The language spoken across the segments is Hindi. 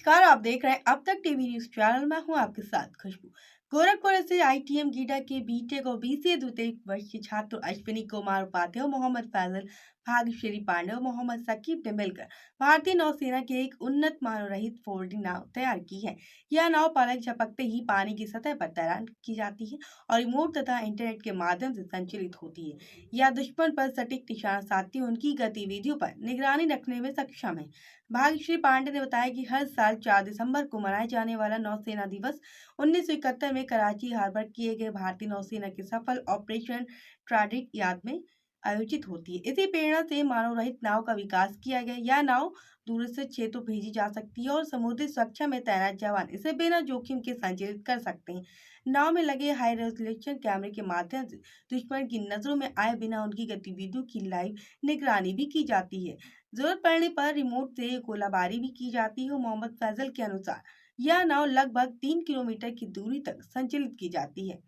नमस्कार, आप देख रहे हैं अब तक टीवी न्यूज चैनल। मैं हूं आपके साथ खुशबू। गोरखपुर से आईटीएम गीडा के बीटेक और बीसीए द्वितीय वर्ष के छात्र अश्विनी कुमार उपाध्याय, मोहम्मद फैजल, भाग्यश्री पांडे और मोहम्मद सकीब ने मिलकर भारतीय नौसेना की एक उन्नत मानव रहित फोल्डिंग नाव तैयार की है। यह नाव पलक झपकते ही पानी की सतह पर तैरान की जाती है और रिमोट तथा इंटरनेट के माध्यम से संचालित होती है। यह दुश्मन पर सटीक निशाना साधती उनकी गतिविधियों पर निगरानी रखने में सक्षम है। भाग्यश्री पांडे ने बताया कि हर साल 4 दिसंबर को मनाए जाने वाला नौसेना दिवस 1971 में कराची हार्बर किए गए भारतीय नौसेना के सफल ऑपरेशन ट्राइडेंट याद में आयोजित होती है। इसी प्रेरणा से मानव रहित नाव का विकास किया गया। यह नाव दूरस्थ क्षेत्रों भेजी जा सकती है और समुद्री सुरक्षा में तैनात जवान इसे बिना जोखिम के संचालित कर सकते हैं। नाव में लगे हाई रेजोल्यूशन कैमरे के माध्यम से दुश्मन की नजरों में आए बिना उनकी गतिविधियों की लाइव निगरानी भी की जाती है। जरूरत पड़ने पर रिमोट से गोलाबारी भी की जाती है। मोहम्मद फैजल के अनुसार यह नाव लगभग 3 किलोमीटर की दूरी तक संचालित की जाती है।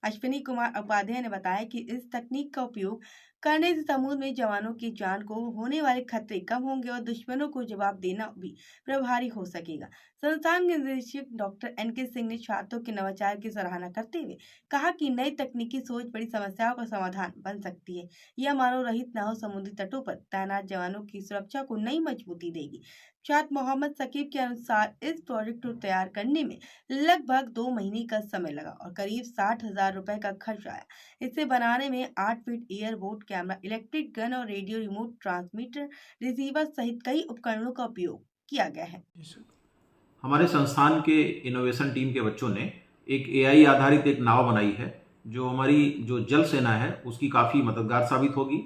अश्विनी कुमार उपाध्याय ने बताया कि इस तकनीक का उपयोग करने से समुद्र में जवानों की जान को होने वाले खतरे कम होंगे और दुश्मनों को जवाब देना भी प्रभावी हो सकेगा। संस्थान के निदेशक डॉक्टर NK सिंह ने छात्रों के नवाचार की सराहना करते हुए कहा कि नई तकनीकी सोच बड़ी समस्याओं का समाधान बन सकती है। यह मानव रहित नाव समुद्री तटों पर तैनात जवानों की सुरक्षा को नई मजबूती देगी। छात्र मोहम्मद सकीब के अनुसार इस प्रोजेक्ट को तैयार करने में लगभग 2 महीने का समय लगा और करीब 60,000 रुपए का खर्च आया। इसे बनाने में 8 feet airboat camera, electric gun और रेडियो रिमोट ट्रांसमीटर, रिसीवर सहित कई उपकरणों का उपयोग किया गया है। हमारे संस्थान के इनोवेशन टीम के बच्चों ने एक AI आधारित एक नाव बनाई है जो हमारी जो जल सेना है उसकी काफ़ी मददगार साबित होगी।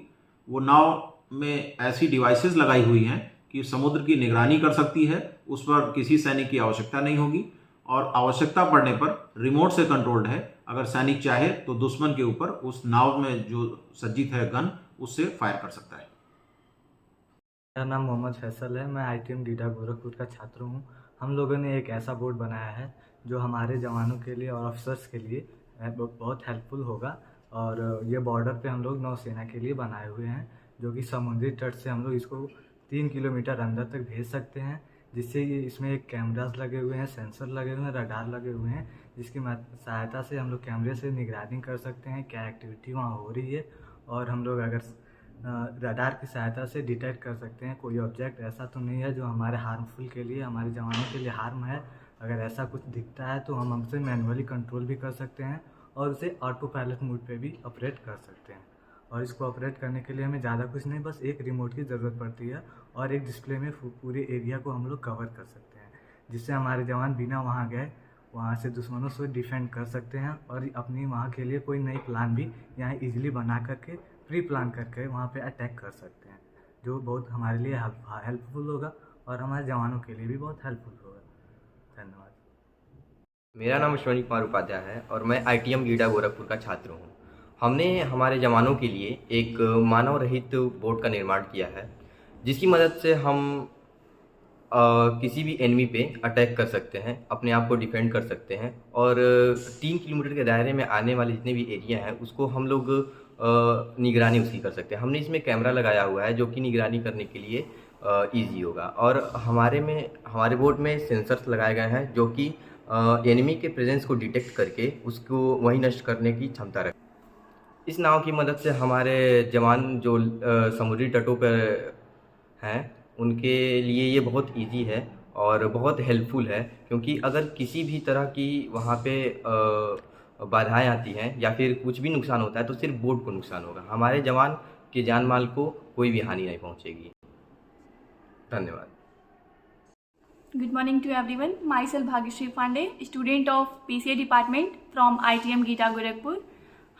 वो नाव में ऐसी डिवाइसेस लगाई हुई हैं कि समुद्र की निगरानी कर सकती है, उस पर किसी सैनिक की आवश्यकता नहीं होगी और आवश्यकता पड़ने पर रिमोट से कंट्रोल्ड है। अगर सैनिक चाहे तो दुश्मन के ऊपर उस नाव में जो सज्जित है गन उससे फायर कर सकता है। मेरा नाम मोहम्मद फैसल है। मैं ITM गीडा गोरखपुर का छात्र हूँ। हम लोगों ने एक ऐसा बोर्ड बनाया है जो हमारे जवानों के लिए और अफसर्स के लिए बहुत हेल्पफुल होगा और ये बॉर्डर पे हम लोग नौसेना के लिए बनाए हुए हैं जो कि समुद्री तट से हम लोग इसको 3 किलोमीटर अंदर तक भेज सकते हैं, जिससे ये इसमें एक कैमरास लगे हुए हैं, सेंसर लगे हुए हैं, रडार लगे हुए हैं, जिसकी सहायता से हम लोग कैमरे से निगरानी कर सकते हैं क्या एक्टिविटी वहाँ हो रही है और हम लोग अगर रडार की सहायता से डिटेक्ट कर सकते हैं कोई ऑब्जेक्ट ऐसा तो नहीं है जो हमारे हार्मफुल के लिए, हमारे जवानों के लिए हार्म है। अगर ऐसा कुछ दिखता है तो हम हमसे मैनुअली कंट्रोल भी कर सकते हैं और उसे ऑटो पायलट मोड पे भी ऑपरेट कर सकते हैं। और इसको ऑपरेट करने के लिए हमें ज़्यादा कुछ नहीं, बस एक रिमोट की ज़रूरत पड़ती है और एक डिस्प्ले में पूरे एरिया को हम लोग कवर कर सकते हैं, जिससे हमारे जवान बिना वहाँ गए वहाँ से दुश्मनों से डिफेंड कर सकते हैं और अपनी वहाँ के लिए कोई नई प्लान भी यहाँ ईजिली बना करके प्री प्लान करके वहाँ पे अटैक कर सकते हैं, जो बहुत हमारे लिए हेल्पफुल होगा और हमारे जवानों के लिए भी बहुत हेल्पफुल होगा। धन्यवाद। मेरा नाम अश्विनी कुमार उपाध्याय है और मैं ITM गीडा गोरखपुर का छात्र हूँ। हमने हमारे जवानों के लिए एक मानव रहित बोट का निर्माण किया है जिसकी मदद से हम किसी भी एनिमी पे अटैक कर सकते हैं, अपने आप को डिफेंड कर सकते हैं और 3 किलोमीटर के दायरे में आने वाले जितने भी एरिया हैं उसको हम लोग निगरानी उसकी कर सकते हैं। हमने इसमें कैमरा लगाया हुआ है जो कि निगरानी करने के लिए ईजी होगा और हमारे बोट में सेंसर्स लगाए गए हैं जो कि एनिमी के प्रेजेंस को डिटेक्ट करके उसको वहीं नष्ट करने की क्षमता रखते हैं। इस नाव की मदद से हमारे जवान जो समुद्री तटों पर हैं उनके लिए ये बहुत इजी है और बहुत हेल्पफुल है, क्योंकि अगर किसी भी तरह की वहाँ पे बाधाएं आती हैं या फिर कुछ भी नुकसान होता है तो सिर्फ बोट को नुकसान होगा, हमारे जवान के जान माल को कोई भी हानि नहीं पहुँचेगी। धन्यवाद। Good morning to everyone. Myself Bhagyashree Pandey, student of PCA department from ITM गीटा Gorakhpur.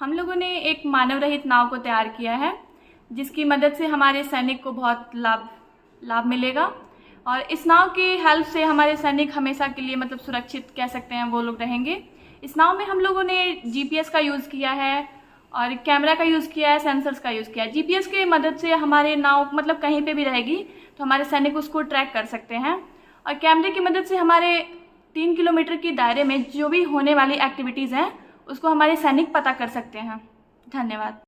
हम लोगों ने एक मानव रहित नाव को तैयार किया है जिसकी मदद से हमारे सैनिक को बहुत लाभ मिलेगा और इस नाव की हेल्प से हमारे सैनिक हमेशा के लिए मतलब सुरक्षित कह सकते हैं वो लोग रहेंगे। इस नाव में हम लोगों ने GPS का यूज़ किया है और कैमरा का यूज़ किया है, सेंसर्स का यूज़ किया है। GPS की मदद से हमारे नाव मतलब कहीं पे भी रहेगी तो हमारे सैनिक उसको ट्रैक कर सकते हैं और कैमरे की मदद से हमारे 3 किलोमीटर के दायरे में जो भी होने वाली एक्टिविटीज़ हैं उसको हमारे सैनिक पता कर सकते हैं। धन्यवाद।